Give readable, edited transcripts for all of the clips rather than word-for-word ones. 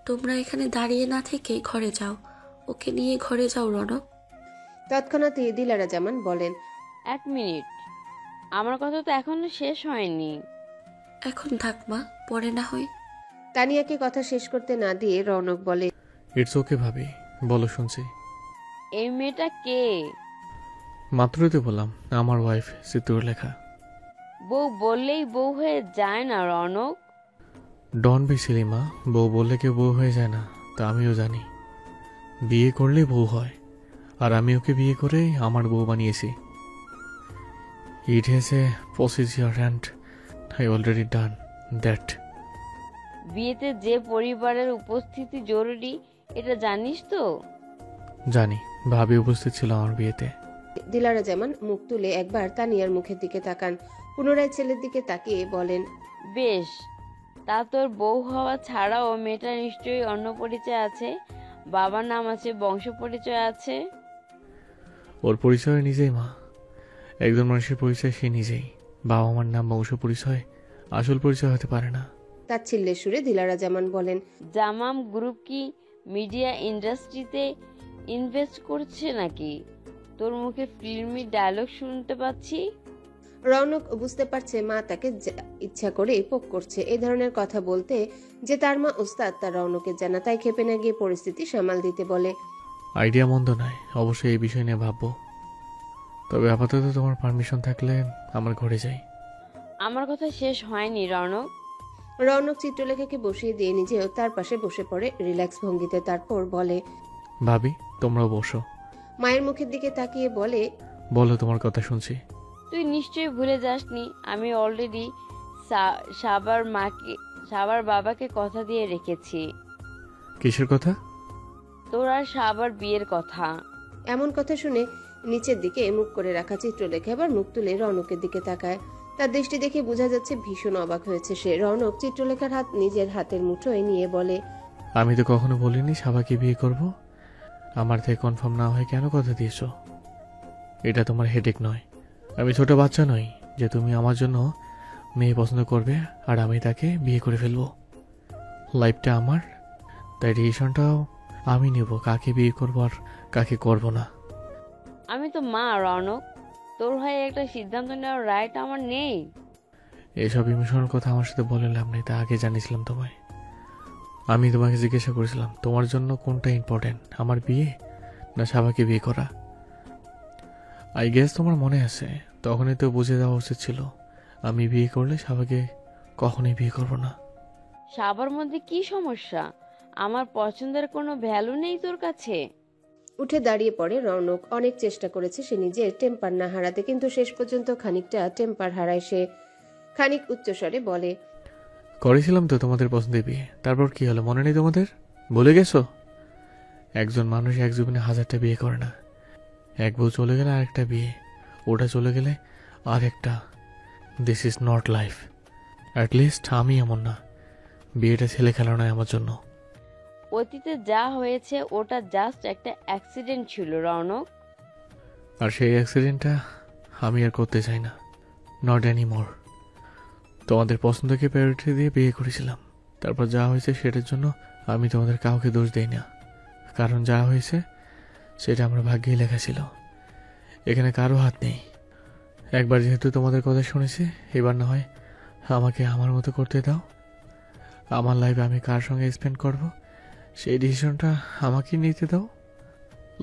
তোমরা এখানে দাঁড়িয়ে না থেকে ঘরে যাও, ওকে নিয়ে ঘরে যাও রনক। তৎক্ষণাৎ দিলারা জামান বলেন, 1 মিনিট, আমার কথা তো এখনো শেষ হয়নি। এখন থাক মা, পরে না হয়। তানিয়াকে কথা শেষ করতে না দিয়ে রৌনক বলে, ইটস ওকে ভাবি, বলো শুনছি। এই মেয়েটা কে? মাত্রই তো বললাম, আমার ওয়াইফ চিত্রলেখা। বউ বললেই বউ হয়ে যায় না রনক। ডন বি সিলিমা, বউ বললে কেউ বউ হয়ে যায় না, তা আমিও জানি। বিয়ে করলেই বউ হয়, আর আমি ওকে বিয়ে করে আমার বউ বানিয়েছি। It has a procedure and I already done that. বিয়েতে যে পরিবারের উপস্থিতি জরুরি, এটা জানিস তো? জানি, ভাবি উপস্থিত ছিল আমার বিয়েতে। দিলারা জামান মুখ তুলে একবার তানিয়ার মুখের দিকে তাকান, পুনরায় ছেলের দিকে তাকিয়ে বলেন, বেশ, তা তোর বউ হওয়া ছাড়াও মেয়েটা নিশ্চয়ই অন্য পরিচয় আছে, বাবার নাম আছে, বংশ পরিচয় আছে। ওর পরিচয় নিজেই মা, একজন মানুষের পরিচয় সে নিজেই। বাবা মার নাম বংশ পরিচয় আসল পরিচয় হতে পারে না। তাচ্ছিল্যের সুরে দিলারা জামান বলেন, জামাম গ্রুপ কি মিডিয়া ইন্ডাস্ট্রিতে ইনভেস্ট করছে নাকি? তোর মুখে ফিল্মি ডায়লগ শুনতে পাচ্ছি। রৌনক বুঝতে পারছে মা তাকে ইচ্ছা করে পোক করছে। এই ধরনের কথা বলতে যে তার মা ওস্তাদ তা রৌনকের জানা, তাই খেপে না গিয়ে পরিস্থিতি সামাল দিতে বলে, আইডিয়া মন্দ নয়, অবশ্যই এই বিষয় নিয়ে ভাববো। তবে আপাতত তোমার পারমিশন থাকলে আমার ঘরে যাই। আমার কথা শেষ হয়নি রনক। রৌনক চিত্রলেখাকে বসিয়ে দিয়ে নিজেও তার পাশে বসে পড়ে রিল্যাক্স ভঙ্গিতে। তারপর বলে, ভাবি তোমরাও বসো। মায়ের মুখের দিকে তাকিয়ে বলে, বলো, তোমার কথা শুনছি। তুই নিশ্চয়ই ভুলে যাসনি আমি অলরেডি সাবার বাবাকে কথা দিয়ে রেখেছি। কিসের কথা? তোর আর সাবার বিয়ের কথা। এমন কথা শুনে নিচের দিকে মুখ করে রাখা চিত্রলেখা এবার মুখ তুলে রৌনকের দিকে তাকায়। তার দৃষ্টি দেখে বোঝা যাচ্ছে ভীষণ অবাক হয়েছে সে। রৌনক চিত্রলেখার হাত নিজের হাতের মুঠোয় নিয়ে বলে, আমি তো কখনো বলিনি সাবাকে বিয়ে করব। আমার থেকে কনফার্ম না হয় কেন কথা দিয়েছো? এটা তোমার হেডেক নয়। আমি ছোট বাচ্চা নই যে তুমি আমার জন্য মেয়ে পছন্দ করবে আর আমি তাকে বিয়ে করে ফেলবো। লাইফটা আমার, তাই ডিসিশনটাও আমি নেব কাকে বিয়ে করবো আর কাকে করব না। আমি তো মা রনক, তোর হয়ে একটা সিদ্ধান্ত নেওয়ার রাইট আমার নেই। এসব ইমোশনাল কথা আমার সাথে বলে লাভ নেই, তা আগে জানিয়েছিলাম তোমায়। আমি তোমাকে জিজ্ঞাসা করেছিলাম তোমার জন্য কোনটা ইম্পর্টেন্ট, আমার বিয়ে না সাবাকে বিয়ে করা। আই গেস তোমার মনে আছে, তখনই তো বুঝে দেওয়া উচিত ছিল আমি বিয়ে করলে সাবাকে কখনোই বিয়ে করব না। সাবার মধ্যে কি সমস্যা? আমার পছন্দের কোনো ভ্যালু নেই তোর কাছে? উঠে দাঁড়িয়ে পড়ে রৌনক। অনেক চেষ্টা করেছে সে নিজের টেম্পার না হারাতে, কিন্তু শেষ পর্যন্ত খানিকটা টেম্পার হারায় সে। খানিক উচ্চস্বরে বলে, করেছিলাম তো তোমাদের পছন্দের বিয়ে, তারপর কি হলো মনে নেই তোমাদের? ভুলে গেছো? একজন মানুষ এক জীবনে 1000টা বিয়ে করে না। এক বউ চলে গেলে আরেকটা বিয়ে, ওটা চলে গেলে আরেকটা। This is not life. At least আমি এমন না। বিয়েটা ছেলে খেলা নয় আমার জন্য। অতীতে যা হয়েছে ওটা জাস্ট একটা অ্যাক্সিডেন্ট ছিল রনক। আর সেই অ্যাক্সিডেন্টটা আমি আর করতে চাই না, নট এনি মোর। তোমাদের পছন্দকে প্রায়োরিটি দিয়ে বিয়ে করেছিলাম, তারপর যা হয়েছে সেটার জন্য আমি তোমাদের কাউকে দোষ দিই না, কারণ যা হয়েছে সেটা আমার ভাগ্যেই লেখা ছিল। এখানে কারো হাত নেই। একবার যেহেতু তোমাদের কথা শুনেছি, এবার না হয় আমাকে আমার মতো করতে দাও। আমার লাইফে আমি কার সঙ্গে স্পেন্ড করব সেই ডিসিশনটা আমাকেই নিতে দাও।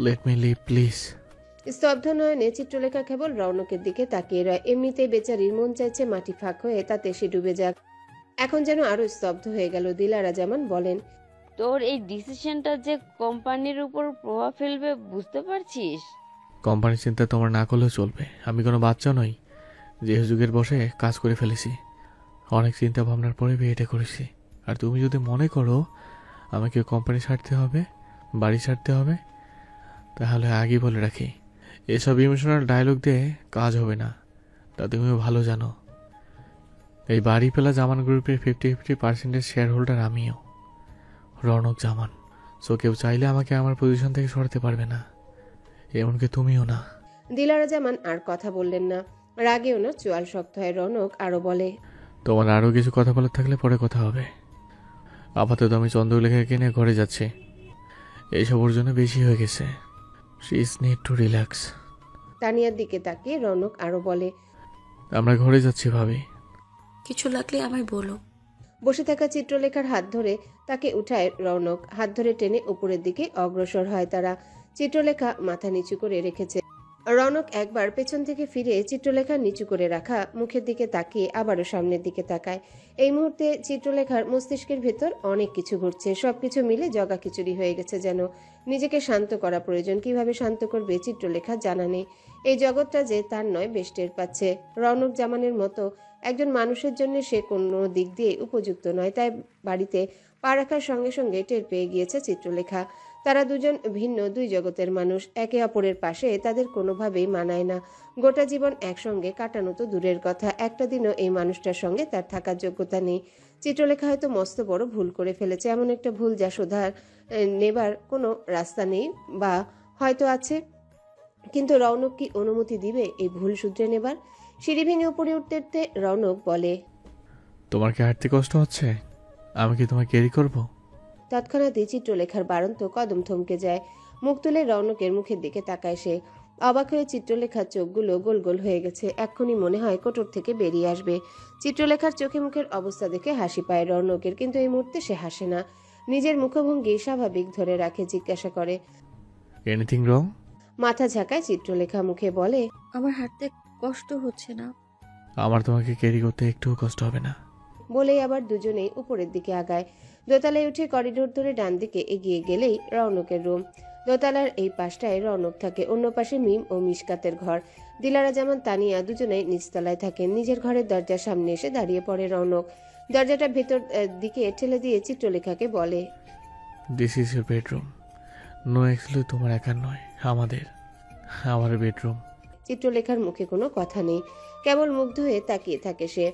Let me leave please. স্তব্ধ নয়নে চিত্রলেখা কেবল রৌনকের দিকে তাকিয়ে রয়। এমনিতেই বেচারির মন চাইছে মাটি ফাঁক হয়ে তাতে সে ডুবে যাক, এখন যেন আরো স্তব্ধ হয়ে গেল। দিলারা জামান বলেন, তোর এই ডিসিশনটা যে কোম্পানির উপর প্রভাব ফেলবে বুঝতে পারছিস? কোম্পানির চিন্তা তোমার না করলেও চলবে। আমি কোনো বাচ্চা নই যে যুগের বসে কাজ করে ফেলেছি। অনেক চিন্তা ভাবনার পরে বিয়েটা করেছি। আর তুমি যদি মনে করো আমাকে কোম্পানি ছাড়তে হবে, বাড়ি ছাড়তে হবে, তাহলে আগেই বলে রাখি এসব ইমোশনাল ডায়লগ দিয়ে কাজ হবে না, তা তুমিও ভালো জানো। এই বাড়ি পেলা জামান গ্রুপের 50-50% শেয়ার হোল্ডার আমিও, রনক জামান। সো কেউ চাইলে আমাকে আমার পজিশন থেকে সরাতে পারবে না, এমনকি তুমিও না। দিলারা জামান আর কথা বললেন না। রাগে ওনার চোয়াল শক্ত হয়। রৌনক আরো বলে, তোমার আরও কিছু কথা বলার থাকলে পরে কথা হবে। আপাতত আমি চন্দ্রলেখাকে নিয়ে ঘরে যাচ্ছি। এইসব ওর জন্য বেশি হয়ে গেছে। She is need to relax. তানিয়ার দিকে তাকিয়ে রৌনক আরো বলে, আমরা ঘরে যাচ্ছি ভাবি। কিছু লাগলে আমায় বলো। বসে থাকা চিত্রলেখার হাত ধরে তাকে উঠায় রৌনক। হাত ধরে টেনে উপরের দিকে অগ্রসর হয় তারা। চিত্রলেখা মাথা নিচু করে রেখেছে। রৌনক একবার পেছন থেকে ফিরে চিত্রলেখার নিচু করে রাখা মুখের দিকে তাকিয়ে আবারও সামনের দিকে তাকায়। এই মুহূর্তে চিত্রলেখার মস্তিষ্কের ভেতর অনেক কিছু ঘুরছে। সবকিছু মিলে জগা খিচুড়ি হয়ে গেছে যেন। নিজেকে শান্ত করা প্রয়োজন। কিভাবে শান্ত করবে চিত্রলেখা জানা নেই। এই জগৎটা যে তার নয় বেশ টের পাচ্ছে। রৌনক জামানের মতো একজন মানুষের জন্য সে কোনো দিক দিয়ে উপযুক্ত নয়, তাই বাড়িতে পা রাখার সঙ্গে সঙ্গে টের পেয়ে গিয়েছে চিত্রলেখা। তারা দুজন ভিন্ন দুই জগতের মানুষ। একে অপরের পাশে তাদের কোনোভাবেই মানায় না। গোটা জীবন একসঙ্গে কাটানো তো দূরের কথা, একটা দিনও এই মানুষটার সঙ্গে তার থাকার যোগ্যতা নেই। চিত্রলেখা হয়তো মস্ত বড় ভুল করে ফেলেছে, এমন একটা ভুল যা শোধার নেবার কোনো রাস্তা নেই, বা হয়তো আছে, কিন্তু রৌনক কি অনুমতি দিবে এই ভুল শুধরে নেবার? সিঁড়ি ভেঙে উপরে উঠতে উঠতে রৌনক বলে, তোমার কি হাঁটতে কষ্ট হচ্ছে? আমি কি তোমায় ক্যারি করব? তৎক্ষণাৎই চিত্রলেখার বাড়ন্ত কদম থমকে যায়। মুখ তুলে রৌনকের মুখের দিকে তাকায় সে। অবাক হয়ে চিত্রলেখার চোখগুলো গোল গোল হয়ে গেছে। এক্ষুনি মনে হয় কোটর থেকে বেরিয়ে আসবে। চিত্রলেখার চোখে মুখের অবস্থা দেখে হাসি পায় রৌনকের, কিন্তু এই মুহূর্তে সে হাসে না। নিজের মুখভঙ্গি স্বাভাবিক ধরে রাখে। জিজ্ঞাসা করে, এনিথিং রং? মাথা ঝাঁকায় চিত্রলেখা, মুখে বলে, আমার হাঁটতে কষ্ট হচ্ছে না। আমার তোমাকে ক্যারি করতে একটুও কষ্ট হবে না। বলেই আবার দুজনেই উপরের দিকে আগায়। দোতলায় উঠে করিডোর ধরে ডান দিকে এগিয়ে গেলেই রৌনকের রুম। দোতলার এই পাশটায় রৌনক থাকে, অন্য পাশে মিম ও মিশকাতের ঘর। দিলারা জামান তানিয়া দুজনেই নিচতলায় থাকেন। নিজের ঘরের দরজার সামনে এসে দাঁড়িয়ে পড়ে রৌনক। দরজাটা ভেতর দিকে ঠেলে দিয়ে চিত্রলেখাকে বলে, this is your bedroom. No, actually তোমার একার নয়, আমার বেডরুম। চিত্রলেখার মুখে কোনো কথা নেই, কেবল মুগ্ধ হয়ে তাকিয়ে থাকে সে।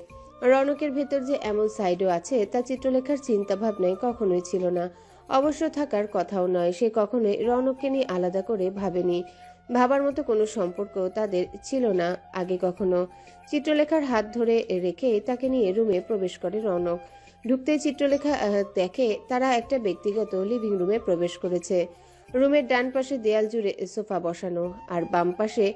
রৌনকের ভেতর যে এমন সাইডও আছে তা চিত্রলেখার চিন্তা ভাবনায় কখনোই ছিল না। অবশ্য থাকার কথাও নয়। সে কখনোই রৌনককে নিয়ে আলাদা করে ভাবেনি। ভাবার মতো কোনো সম্পর্ক তাদের ছিল না আগে কখনো। চিত্রলেখার হাত ধরে রেখে তাকে নিয়ে রুমে প্রবেশ করে রৌনক। ঢুকতেই চিত্রলেখা দেখে তারা একটা ব্যক্তিগত লিভিং রুমে প্রবেশ করেছে। রুমের ডান পাশে দেয়াল জুড়ে সোফা বসানো, আর বাম পাশে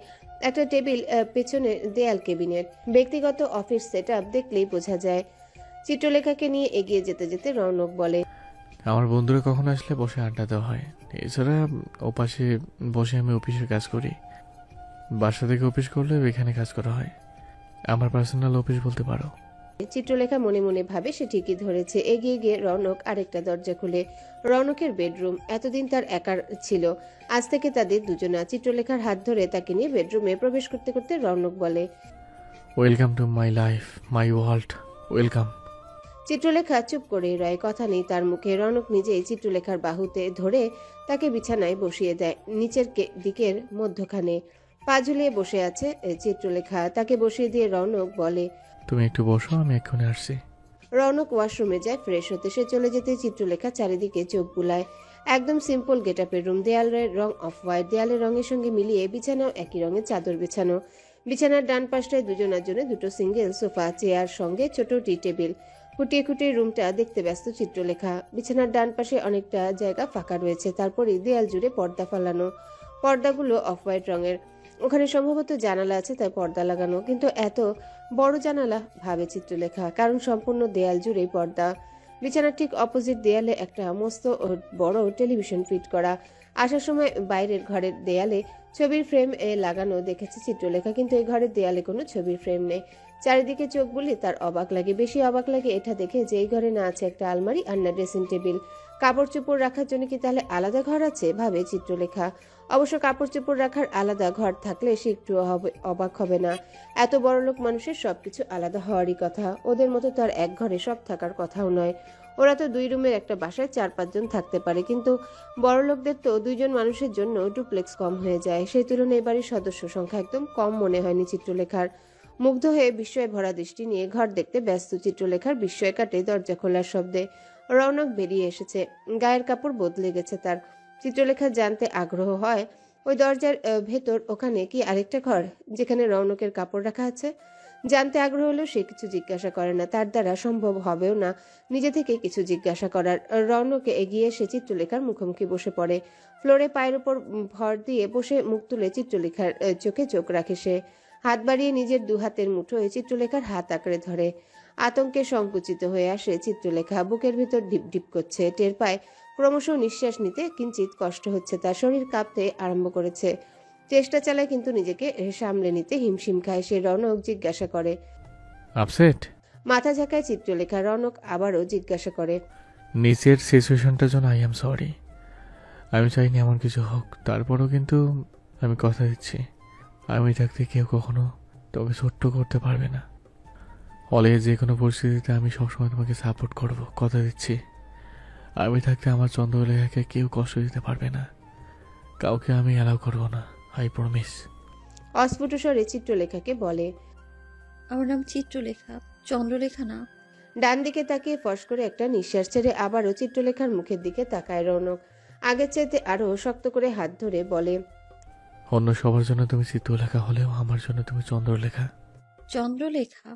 একটা টেবিল, পেছনে দেয়াল কেবিনেট। ব্যক্তিগত অফিস সেটআপ দেখলেই বোঝা যায়। চিত্রলেখাকে নিয়ে এগিয়ে যেতে যেতে রৌনক বলে, আমার বন্ধুরা কখনো আসলে বসে আড্ডা দেওয়া হয়। এছাড়া ওপাশে বসে আমি অফিসের কাজ করি। বাসা থেকে অফিস করলে এখানে কাজ করা হয়। আমার পার্সোনাল অফিস বলতে পারো। চিত্রলেখা মনে মনে ভাবে সে ঠিকই ধরেছে। এগিয়ে গিয়ে রৌনক আরেকটা দরজা খুলে। রৌনকের বেডরুম এতদিন তার একার ছিল, আজ থেকে তাদের দুজনা। চিত্রলেখার হাত ধরে তাকে নিয়ে বেডরুমে প্রবেশ করতে করতে রৌনক বলে, welcome to my life, my world, welcome. Chitralekha চুপ করে রয়, কথা নেই তার মুখে। রৌনক নিজেই চিত্রলেখার বাহুতে ধরে তাকে বিছানায় বসিয়ে দেয়, নিচের দিকের মধ্যখানে। পা ঝুলিয়ে বসে আছে চিত্রলেখা। তাকে বসিয়ে দিয়ে রৌনক বলে, তুমি একটু বসো, আমি এক্ষুনি আসছি। রৌনক ওয়াশরুমে যায় ফ্রেশ হতে। সে চলে যেতে চিত্রলেখা চারিদিকে চোখ বুলায়। একদম সিম্পল গেটআপের রুম। দেয়ালের রং অফ হোয়াইট। দেয়ালের রঙের সঙ্গে মিলিয়ে বিছানাও একই রঙের চাদর বিছানো। বিছানার ডান পাশটায় দুজনের জন্য দুটো সিঙ্গেল সোফা, চেয়ার, সঙ্গে ছোট টি টেবিল। খুঁটিয়ে খুঁটিয়ে রুমটা দেখতে ব্যস্ত চিত্রলেখা। বিছানার ডান পাশে অনেকটা জায়গা ফাঁকা রয়েছে, তারপরে দেয়াল জুড়ে পর্দা ফেলানো। পর্দাগুলো অফ হোয়াইট রঙের। ওখানে সম্ভবত জানালা আছে, তাই পর্দা লাগানো। কিন্তু এত বড় জানালা, ভাবে চিত্রলেখা, কারণ সম্পূর্ণ দেয়াল জুড়েই পর্দা। বিছানার ঠিক অপোজিট দেয়ালে একটা মস্ত বড় টেলিভিশন ফিট করা। আসার সময় বাইরের ঘরের দেয়ালে ছবির ফ্রেম লাগানো দেখেছে চিত্রলেখা, কিন্তু এই ঘরের দেয়ালে কোনো ছবির ফ্রেম নেই। চারিদিকে চোখ বুলিয়ে তার অবাক লাগে। বেশি অবাক লাগে এটা দেখে যে এই ঘরে না আছে একটা আলমারি আর না ড্রেসিং টেবিল। কাপড় চোপড় রাখার জন্য কি তাহলে আলাদা ঘর আছে, ভাবে চিত্রলেখা। অবশ্য কাপড় চোপড় রাখার আলাদা ঘর থাকলে সে একটু অবাক হবে না। এত বড়লোক মানুষের সবকিছু আলাদা হওয়ারই কথা। ওদের মতো তো আর এক ঘরে সব থাকার কথাও নয়। ওরা তো 2 রুমের একটা বাসায় 4-5 জন থাকতে পারে, কিন্তু বড়লোকদের তো 2 জন মানুষের জন্য ডুপ্লেক্স কম হয়ে যায়। সেই তুলনায় বাড়ির সদস্য সংখ্যা একদম কম মনে হয়নি চিত্রলেখার। মুগ্ধ হয়ে বিস্ময়ে ভরা দৃষ্টি নিয়ে ঘর দেখতে ব্যস্ত চিত্রলেখার বিস্ময় কাটে দরজা খোলার শব্দে। রৌনক বেরিয়ে এসেছে। গায়ের কাপড় বদলে গেছে তার। চিত্রলেখা জানতে আগ্রহ হয়, ওই দরজার ভেতর ওখানে কি আরেকটা ঘর যেখানে রৌনকের কাপড় রাখা আছে? জানতে আগ্রহ হলেও সে কিছু জিজ্ঞাসা করে না, তার দ্বারা সম্ভব হবেও না নিজে থেকে কিছু জিজ্ঞাসা করার। রৌনকে এগিয়ে এসে চিত্রলেখার মুখোমুখি বসে পড়ে। ফ্লোরে পায়ের উপর ভর দিয়ে বসে মুখ তুলে চিত্রলেখার চোখে চোখ রাখে সে। হাত বাড়িয়ে নিজের দু হাতের মুঠোয় চিত্রলেখার হাত আঁকড়ে ধরে। আতঙ্কে সংকুচিত হয়ে আসে চিত্রলেখা, বুকের ভিতর ঢিপ ঢিপ করছে। টের পায় ক্রমশ নিঃশ্বাস নিতে কিঞ্চিত কষ্ট হচ্ছে, তার শরীর কাঁপতে আরম্ভ করেছে। চেষ্টা চালায় কিন্তু নিজেকে সামলে নিতে হিমশিম খায় সে। রৌনক জিজ্ঞাসা করে। আপসেট? মাথা ঝাঁকায় চিত্রলেখা। রৌনক আবারও জিজ্ঞাসা করে। নিচের সিচুয়েশনটার জন্য আই এম সরি। আমি চাইনি এমন কিছু হোক, তারপরও কিন্তু আমি কথা দিচ্ছি, আমি থাকতে কেউ কখনো তোকে ছোট্ট করতে পারবে না। ফলে যে কোনো পরিস্থিতিতে আমি সবসময় তোমাকে সাপোর্ট করব, কথা দিচ্ছি। আমি থাকতে আমার চন্দ্রলেখাকে কেউ কষ্ট দিতে পারবে না, কাউকে আমি অ্যালাউ করবো না, আই প্রমিস। অস্ফুট স্বরে চিত্রলেখাকে বলে। আমার নাম চিত্রলেখা, চন্দ্রলেখা না। ডান দিকে তাকিয়ে ফস করে একটা নিঃশ্বাস ছেড়ে আবারও চিত্রলেখার মুখের দিকে তাকায় রৌনক। আগের চাইতে আরো শক্ত করে হাত ধরে বলে। অন্য সবার জন্য তুমি চিত্রলেখা হলেও আমার জন্য তুমি চন্দ্রলেখা। চন্দ্রলেখা?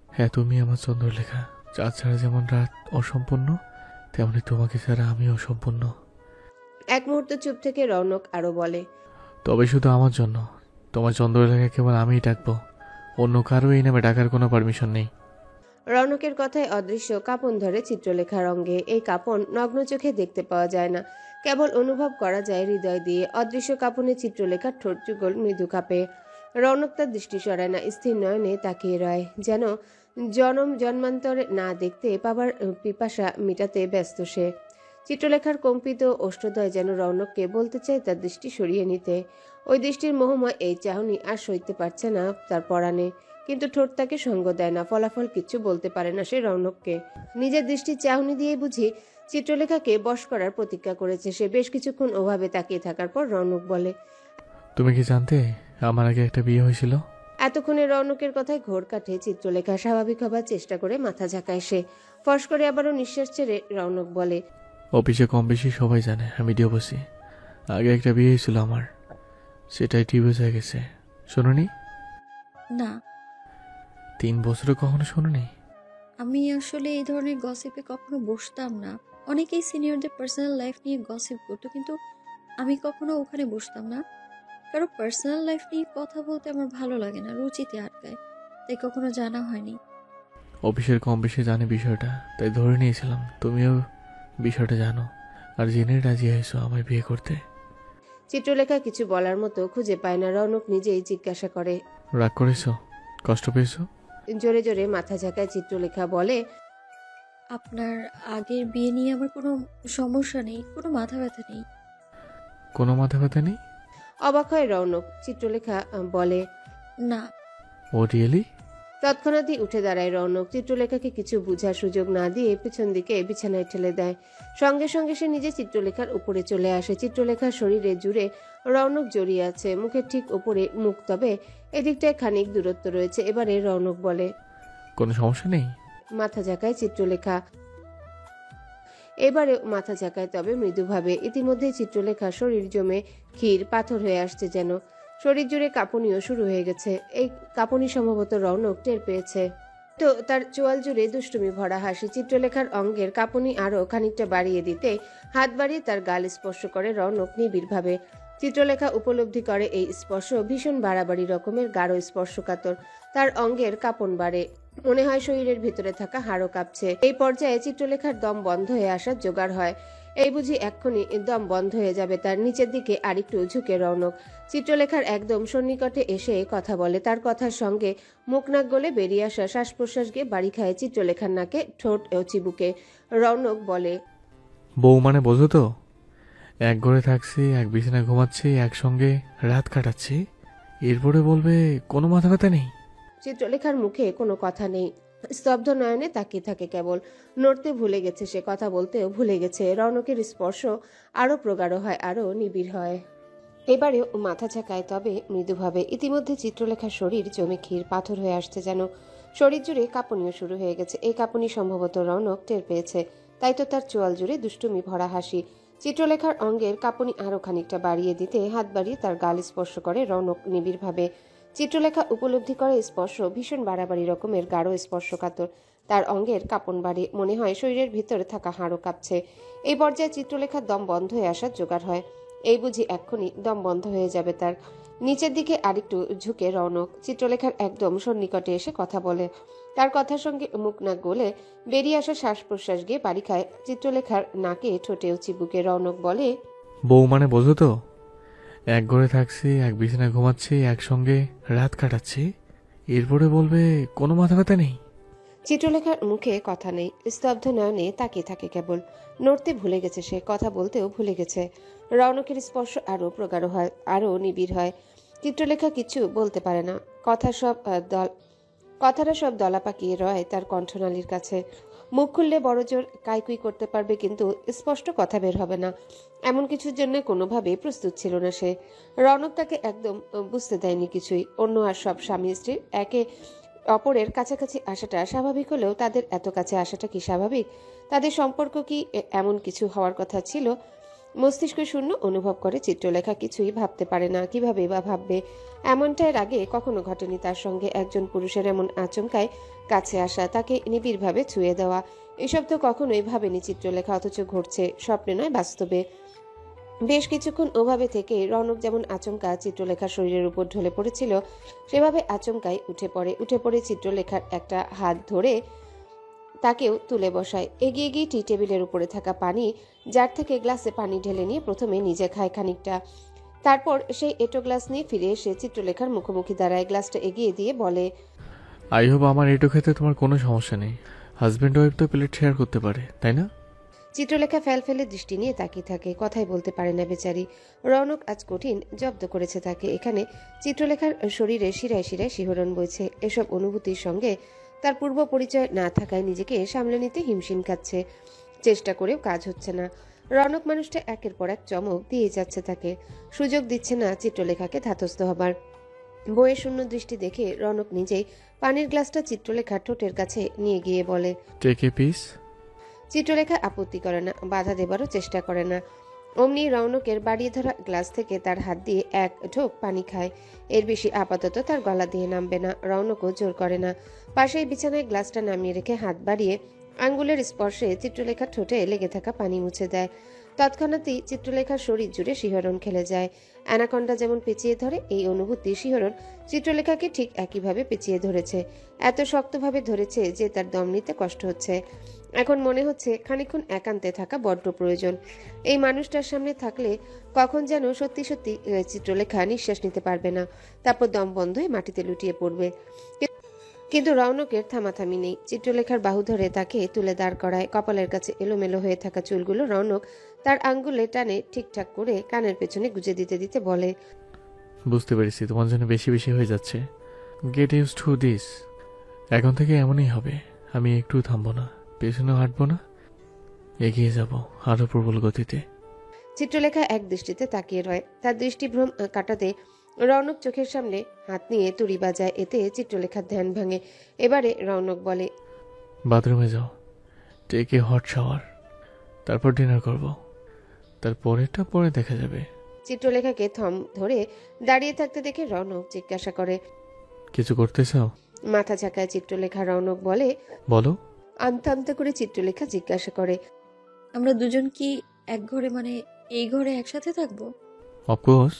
হ্যাঁ, তুমি আমার চন্দ্রলেখা। চাঁদ ছাড়া যেমন রাত অসম্পূর্ণ, তেমনি তোমাকে ছাড়া আমি অসম্পূর্ণ। এক মুহূর্ত চুপ থেকে রৌনক আরো বলে। তবে শুধু আমার জন্য। তোমার চন্দ্রলেখা কেবল আমিই ডাকবো, অন্য কারো এই নামে ডাকার কোনো পারমিশন নেই। রৌনকের কথায় অদৃশ্য কাঁপন ধরে চিত্রলেখার অঙ্গে। এই কাঁপন নগ্ন চোখে দেখতে পাওয়া যায় না, কেবল অনুভব করা যায় হৃদয় দিয়ে। অদৃশ্য কাঁপনে চিত্রলেখার ঠোঁট যুগল মৃদু কাঁপে। রৌনক তার দৃষ্টি সরায় না, স্থির নয়নে তাকিয়ে রয়, যেন জনম জন্মান্তরে না দেখতে পাবার পিপাসা মিটাতে ব্যস্ত সে। চিত্রলেখার কম্পিত ওষ্ঠদয় যেন রৌনককে বলতে চায় তার দৃষ্টি সরিয়ে নিতে। ওই দৃষ্টির মোহময় এই চাহনি আর সইতে পারছে না তার পরাণে, কিন্তু ঠোঁট তাকে সঙ্গ দেয় না। ফলাফল কিচ্ছু বলতে পারে না সে রৌনককে। নিজের দৃষ্টির চাহনি দিয়ে বুঝি চিত্রলেখাকে বশ করার প্রতিজ্ঞা করেছে সে। বেশ কিছুক্ষণ ওভাবে তাকিয়ে থাকার পর রৌনক বলে। তুমি কি জানতে আমার আগে একটা বিয়ে হয়েছিল? এতক্ষণে রৌনকের কথায় ঘোর কাটে চিত্রলেখা। স্বাভাবিক হবার চেষ্টা করে মাথা ঝাঁকায় সে। ফস করে আবারও নিঃশ্বাস ছেড়ে রৌনক বলে। অফিসে কম বেশি সবাই জানে আমি ডিভোর্সি। আগে একটা বিয়ে হয়েছিল আমার, সেটাই ডিভোর্স হয়ে গেছে। শোনোনি? না, 3 বছরে কখনো শোনোনি? আমি আসলে এই ধরনের গসিপে কখনো বসতাম না। অনেকেই সিনিয়রদের পার্সোনাল লাইফ নিয়ে গসিপ করতো, কিন্তু আমি কখনো ওখানে বসতাম না। কারো পার্সোনাল লাইফ নিয়ে কথা বলতে আমার ভালো লাগে না, রুচিতে আটকায়, তাই কখনো জানা হয়নি। অফিসের কম বেশি জানে বিষয়টা, তাই ধরে নিয়েছিলাম তুমিও বিষয়টা জানো, আর জেনে রাজি হয়েছো আমায় বিয়ে করতে। চিত্রলেখা কিছু বলার মতো খুঁজে পায় না। রৌনক নিজেই জিজ্ঞাসা করে। রাগ করেছো? কষ্ট পেয়েছো? জোরে জোরে মাথা ঝাঁকায় চিত্রলেখা বলে। আপনার আগের বিয়ে নিয়ে আমার কোনো সমস্যা নেই, কোনো মাথা ব্যথা নেই। কোনো মাথা ব্যথা নেই? অবাক হয় রৌনক। চিত্রলেখা বলে। না। ও রিয়েলি? তৎক্ষণাৎই উঠে দাঁড়ায় রৌনক। চিত্রলেখাকে কিছু বুঝার সুযোগ না দিয়ে পিছন দিকে বিছানায় ঠেলে দেয়। সঙ্গে সঙ্গে সে নিজে চিত্রলেখার উপরে চলে আসে। চিত্রলেখার শরীরে জুড়ে রৌনক জড়িয়ে আছে, মুখের ঠিক উপরে মুখ, তবে এদিকটায় খানিক দূরত্ব রয়েছে। এবারে রৌনক বলে। কোনো সমস্যা নেই? মাথা ঝাঁকায় চিত্রলেখা। এবারে মাথা ঝাঁকায়, তবে মৃদুভাবে। ইতিমধ্যেই চিত্রলেখার শরীর জমে ক্ষীর পাথর হয়ে আসছে যেন। শরীর জুড়ে কাঁপুনিও শুরু হয়ে গেছে। এই কাঁপুনি সম্ভবত রৌনক টের পেয়েছে। তো তার চোয়াল জুড়ে দুষ্টুমি ভরা হাসি। চিত্রলেখার অঙ্গের কাঁপুনি আরো খানিকটা বাড়িয়ে দিতে হাত বাড়িয়ে তার গাল স্পর্শ করে রৌনক নিবিড়ভাবে। চিত্রলেখা উপলব্ধি করে এই স্পর্শ ভীষণ বাড়াবাড়ি রকমের, গাঢ় স্পর্শকাতর। তার অঙ্গের কাঁপন বাড়ে, মনে হয় শরীরের ভিতরে থাকা হাড়ও কাঁপছে। এই পর্যায়ে চিত্রলেখার দম বন্ধ হয়ে আসার জোগাড় হয়। এই বুঝি এক্ষুনি দম বন্ধ হয়ে যাবে তার। নিচের দিকে আরেকটু ঝুঁকে রৌনক চিত্রলেখার একদম সন্নিকটে এসে কথা বলে। তার কথার সঙ্গে মুখ নাক গলে বেরিয়ে আসা শ্বাস প্রশ্বাস গিয়ে বাড়ি খায় চিত্রলেখার নাকে, ঠোঁট ও চিবুকে। রৌনক বলে। বউ মানে বোঝো তো, এক ঘরে থাকছি, এক বিছানায় ঘুমাচ্ছি, একসঙ্গে রাত কাটাচ্ছি, এরপরে বলবে কোনো মাথা ব্যথা নেই? চিত্রলেখার মুখে কোনো কথা নেই, স্তব্ধ নয়নে তাকিয়ে থাকে কেবল। নড়তে ভুলে গেছে সে, কথা বলতেও ভুলে গেছে। রৌনকের স্পর্শ আরো প্রগাঢ় হয়, আরো নিবিড় হয়। এবারে মাথা ঝাঁকায়, তবে মৃদুভাবে। ইতিমধ্যে চিত্রলেখার শরীর জমে ক্ষীর পাথর হয়ে আসছে যেন। শরীর জুড়ে কাঁপুনিও শুরু হয়ে গেছে। এই কাঁপুনি সম্ভবত রৌনক টের পেয়েছে, তাই তো তার চোয়াল জুড়ে দুষ্টুমি ভরা হাসি। চিত্রলেখার অঙ্গের কাঁপুনি আরো খানিকটা বাড়িয়ে দিতে হাত বাড়িয়ে তার গাল স্পর্শ করে রৌনক নিবিড়ভাবে। চিত্রলেখা উপলব্ধি করে স্পর্শ ভীষণ বাড়াবাড়ি রকমের গাঢ় স্পর্শকাতর। তার অঙ্গের কাঁপন বাড়ে, মনে হয় শরীরের ভিতরে থাকা হাড়ও কাঁপছে। এই পর্যায়ে চিত্রলেখার দম বন্ধ হয়ে আসার জোগাড় হয়। এই বুঝি এক্ষুনি দম বন্ধ হয়ে যাবে তার। নিচের দিকে আরেকটু ঝুঁকে রৌনক চিত্রলেখার একদম সন্নিকটে এসে কথা বলে। তার কথার সঙ্গে মুখ নাক গলে বেরিয়ে আসা শ্বাস প্রশ্বাস গিয়ে বাড়ি খায় চিত্রলেখার নাকে, ঠোঁটে ও চিবুকে। রৌনক বলে, বউ মানে বোঝো তো, এক ঘরে থাকছি, এক বিছানায় ঘুমাচ্ছি, একসঙ্গে রাত কাটাচ্ছি, এরপরে বলবে কোনো মাথা ব্যথা নেই? চিত্রলেখার মুখে কথা নেই, স্তব্ধ নয়নে তাকিয়ে থাকে কেবল। নড়তে ভুলে গেছে সে, কথা বলতেও ভুলে গেছে। রৌনকের স্পর্শ আরো প্রগাঢ় হয়, আরো নিবিড় হয়। চিত্রলেখা কিছু বলতে পারে না। কথাটা সব দলা পাকিয়ে রয় তার কণ্ঠনালীর কাছে। মুখ খুললে বড় জোর কাইকুই করতে পারবে, কিন্তু স্পষ্ট কথা বের হবে না। এমন কিছুর জন্য কোনোভাবে প্রস্তুত ছিল না সে। রৌনক তাকে একদম বুঝতে দেয়নি কিছুই। অন্য আর সব স্বামী স্ত্রীর একে অপরের কাছাকাছি আসাটা স্বাভাবিক হলেও তাদের এত কাছে আসাটা কি স্বাভাবিক? তাদের সম্পর্ক কি এমন কিছু হওয়ার কথা ছিল? মস্তিষ্ক শূন্য অনুভব করে চিত্রলেখা, কিছুই ভাবতে পারে না। কিভাবে বা ভাববে? এমনটা এর আগে কখনো ঘটেনি তার সঙ্গে। একজন পুরুষের এমন আচমকায় কাছে আসা, তাকে নিবিড়ভাবে ছুঁয়ে দেওয়া, এসব তো কখনোই ভাবেনি চিত্রলেখা। অথচ ঘটছে, স্বপ্নে নয় বাস্তবে। বেশ কিছুক্ষণ ওভাবে থেকে রৌনক যেমন আচমকা চিত্রলেখার শরীরের উপর ঢলে পড়েছিল, সেভাবে আচমকাই উঠে পড়ে চিত্রলেখার একটা হাত ধরে তাকেও তুলে বসায়। এগিয়ে গিয়ে টি টেবিলের উপরে থাকা পানি জার থেকে গ্লাসে পানি ঢেলে নিয়ে প্রথমে নিজে খায় খানিকটা। তারপর সেই এটো গ্লাস নিয়ে ফিরে এসে চিত্রলেখার মুখোমুখি দাঁড়ায়, গ্লাসটা এগিয়ে দিয়ে বলে, আই হোপ আমার এটু খেতে তোমার কোনো সমস্যা নেই। হাজব্যান্ড ওয়াইফ তো প্লেট শেয়ার করতে পারে, তাই না? চিত্রলেখা ফেল ফেলে দৃষ্টি নিয়ে তাকিয়ে থাকে, কথাই বলতে পারে না বেচারি। রৌনক আজ কঠিন জব্দ করেছে তাকে। এখানে চিত্রলেখার শরীরে শিরায় শিরায় শিহরণ বইছে। এসব অনুভূতির সঙ্গে তার পূর্ব পরিচয় না থাকায় নিজেকে সামলে নিতে হিমশিম খাচ্ছে। চেষ্টা করেও কাজ হচ্ছে না। রৌনক মানুষটা একের পর এক চমক দিয়ে যাচ্ছে তাকে, সুযোগ দিচ্ছে না চিত্রলেখাকে ধাতস্থ হবার। বইয়ের শূন্য দৃষ্টি দেখে রৌনক নিজেই পানির গ্লাসটা চিত্রলেখার ঠোঁটের কাছে নিয়ে গিয়ে বলে, টেক এ পিস। চিত্রলেখা আপত্তি করে না, বাধা দেবারও চেষ্টা করে না। অমনি রৌনকের বাড়িয়ে ধরা গ্লাস থেকে তার হাত দিয়ে এক ঢোক পানি খায়। এর বেশি আপাতত তার গলা দিয়ে নামবে না। রৌনকও জোর করে না। পাশেই বিছানায় গ্লাসটা নামিয়ে রেখে হাত বাড়িয়ে আঙ্গুলের স্পর্শে চিত্রলেখার ঠোঁটে লেগে থাকা পানি মুছে দেয়। তৎক্ষণাৎই চিত্রলেখার শরীর জুড়ে শিহরণ খেলে যায়। অ্যানাকন্ডা যেমন পেঁচিয়ে ধরে, এই অনুভূতি শিহরণ চিত্রলেখাকে ঠিক একইভাবে পেঁচিয়ে ধরেছে। এত শক্তভাবে ধরেছে যে তার দম নিতে কষ্ট হচ্ছে। এখন মনে হচ্ছে খানিকক্ষণ একান্তে থাকা বড্ড প্রয়োজন। এই মানুষটার সামনে থাকলে কখন যেন সত্যি সত্যি চিত্রলেখা নিঃশ্বাস নিতে পারবে না। তারপর দম বন্ধ হয়ে মাটিতে লুটিয়ে পড়বে। কিন্তু রৌনকের থামাথামি নেই। চিত্রলেখার বাহু ধরে তাকে তুলে দাঁড় করায়। কপালের কাছে এলোমেলো হয়ে থাকা চুলগুলো রৌনক তার আঙ্গুলে টানে ঠিকঠাক করে কানের পেছনে গুজে দিতে দিতে বলে, বুঝতে পেরেছি তোমার জন্য বেশি বেশি হয়ে যাচ্ছে। Get use to this. এখন থেকে এমনই হবে। আমি একটু থামবো না, পেছনেও হাঁটবো না, এগিয়ে যাব আরো প্রবল গতিতে। চিত্রলেখা এক দৃষ্টিতে তাকিয়ে রয়। তার দৃষ্টিভ্রম কাটাতে রৌনক চোখের সামনে হাত নিয়ে তুড়ি বাজায়। এতে চিত্রলেখার ধ্যান ভাঙে। এবারে রৌনক বলে, বাথরুমে যাও, টেক এ হট শাওয়ার, তারপর ডিনার করব। তারপরেরটা পরে দেখা যাবে। চিত্রলেখাকে থম ধরে দাঁড়িয়ে থাকতে দেখে রৌনক জিজ্ঞাসা করে, কিছু করতে চাও? মাথা ঝাঁকায় চিত্রলেখা। রৌনক বলে, বলো। আমতা আমতা করে চিত্রলেখা জিজ্ঞাসা করে, আমরা দুজন কি এক ঘরে, মানে এই ঘরে একসাথে থাকবো? অফকোর্স।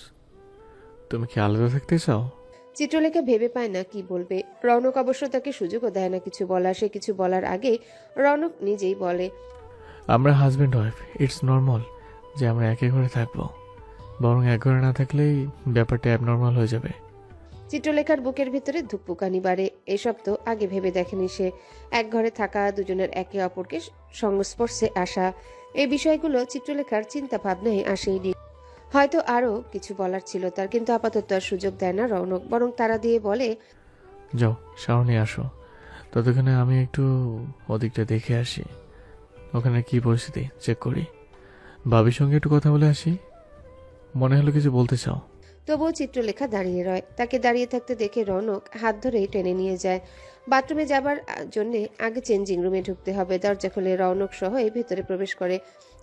তুমি কি আলাদা থাকতে চাও? চিত্রলেখা ভেবে পায় না কি বলবে। রৌনক অবশ্য তাকে সুযোগও দেয় না কিছু বলার। সে কিছু বলার আগে রৌনক নিজেই বলে, আমরা হাজব্যান্ড ওয়াইফ, ইটস নর্মাল যে আমরা একে ঘরে থাকবো। বরং এক ঘরে না থাকলেই ব্যাপারটা অ্যাবনর্মাল হয়ে যাবে। চিত্রলেখার বুকের ভিতরে ধুকপুকানি বাড়ে। এসব তো আগে ভেবে দেখেনি সে। এক ঘরে থাকা, দুজনের একে অপরকে সংস্পর্শে আসা, এই বিষয়গুলো চিত্রলেখার চিন্তা ভাবনায় আসেইনি। হয়তো আরো কিছু বলার ছিল তার, কিন্তু আপাতত আর সুযোগ দেয় না রৌনক। বরং তারা দিয়ে বলে, যাও শাওয়ার নিয়ে আসো, ততক্ষণে আমি একটু ওদিকটা দেখে আসি, ওখানে কি পরিস্থিতি চেক করি। ভাবির সঙ্গে একটু কথা বলে আসি। মনে হলো কিছু বলতে চাও। তবুও চিত্রলেখা দাঁড়িয়ে রয়। তাকে দাঁড়িয়ে থাকতে দেখে রৌনক হাত ধরেই টেনে নিয়ে যায়। বাথরুমে যাবার জন্য আগে চেঞ্জিং রুমে ঢুকতে হবে। দরজা খুলে রৌনক সহ ভেতরে প্রবেশ করে।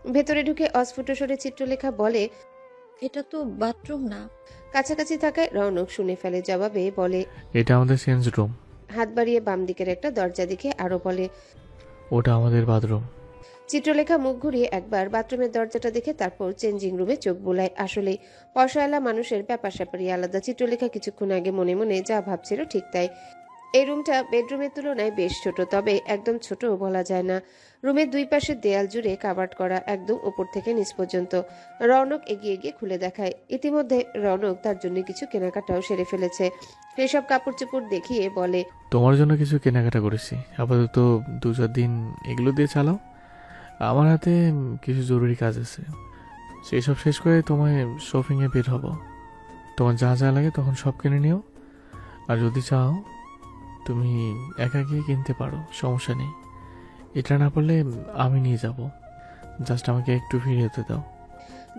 ভেতরে ঢুকে অস্ফুট স্বরে চিত্রলেখা বলে, এটা তো বাথরুম না। কাছাকাছি থাকায় রৌনক শুনে ফেলে, জবাবে বলে, এটা আমাদের চেঞ্জ রুম। হাত বাড়িয়ে বাম দিকের একটা দরজা দিকে আরো বলে। ওটা আমাদের বাথরুম। চিত্রলেখা মুখ ঘুরিয়ে একবার বাথরুমের দরজাটা দেখে তারপর চেঞ্জিং রুমে চোখ বুলায়। আসলেই পয়সাওয়ালা মানুষের ব্যাপার স্যাপারই আলাদা। চিত্রলেখা কিছুক্ষণ আগে মনে মনে যা ভাবছিল ঠিক তাই। এই রুমটা বেডরুমের তুলনায় বেশ ছোট, তবে একদম ছোটও বলা যায় না। রুমের দুই পাশের দেয়াল জুড়ে কাভার্ড করা, একদম উপর থেকে নিচ পর্যন্ত। রৌনক এগিয়ে গিয়ে খুলে দেখায়। ইতিমধ্যে রৌনক তার জন্য কিছু কেনাকাটাও সেরে ফেলেছে। সেসব কাপড় চোপড় দেখিয়ে বলে, তোমার জন্য কিছু কেনাকাটা করেছি, আপাতত 2-4 দিন এগুলো দিয়ে চালাও। আমার হাতে কিছু জরুরি কাজ আছে, সেই সব শেষ করে তোমায় শপিংয়ে বের হব। তোমার যা যা লাগে তখন সব কিনে নিও, আর যদি চাও তুমি একা গিয়ে কিনতে পারো, সমস্যা নেই। এটা না পারলে আমি নিয়ে যাব, জাস্ট আমাকে একটু ফিরে যেতে দাও।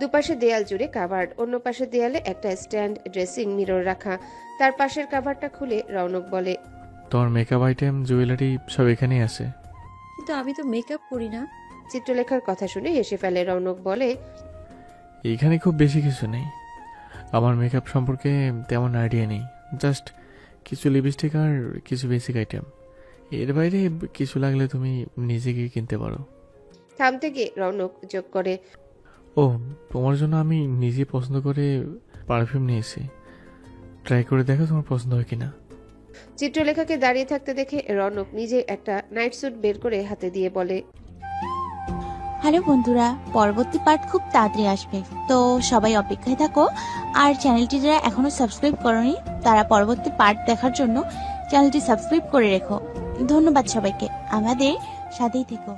দুপাশে দেয়াল জুড়ে কাভার্ড, অন্য পাশের দেয়ালে একটা স্ট্যান্ড ড্রেসিং মিরর রাখা। তার পাশের কাভারটা খুলে রৌনক বলে, তোমার মেকআপ আইটেম, জুয়েলারি সব এখানেই আছে। কিন্তু আমি তো মেকআপ করি না। চিত্রলেখার কথা শুনে হেসে ফেলে। রৌনক বলে, এইখানে খুব বেশি কিছু নেই, আমার মেকআপ সম্পর্কে তেমন আইডিয়া নেই, জাস্ট কিছু লিপস্টিক আর কিছু বেসিক আইটেম। এর বাইরে কিছু লাগলে তুমি নিজে গিয়ে কিনতে পারো। থামতে গিয়ে রৌনক যোগ করে, ও, তোমার জন্য আমি নিজে পছন্দ করে পারফিউম নিয়েছি, ট্রাই করে দেখো তোমার পছন্দ হয় কিনা। চিত্রলেখাকে দাঁড়িয়ে থাকতে দেখে রৌনক নিজে একটা নাইট স্যুট বের করে হাতে দিয়ে বলে, হ্যালো বন্ধুরা, পরবর্তী পার্ট খুব তাড়াতাড়ি আসবে, তো সবাই অপেক্ষায় থাকো। আর চ্যানেলটি যারা এখনো সাবস্ক্রাইব করোনি তারা পরবর্তী পার্ট দেখার জন্য চ্যানেলটি সাবস্ক্রাইব করে রেখো। ধন্যবাদ সবাইকে, আমাদের সাথেই থেকো।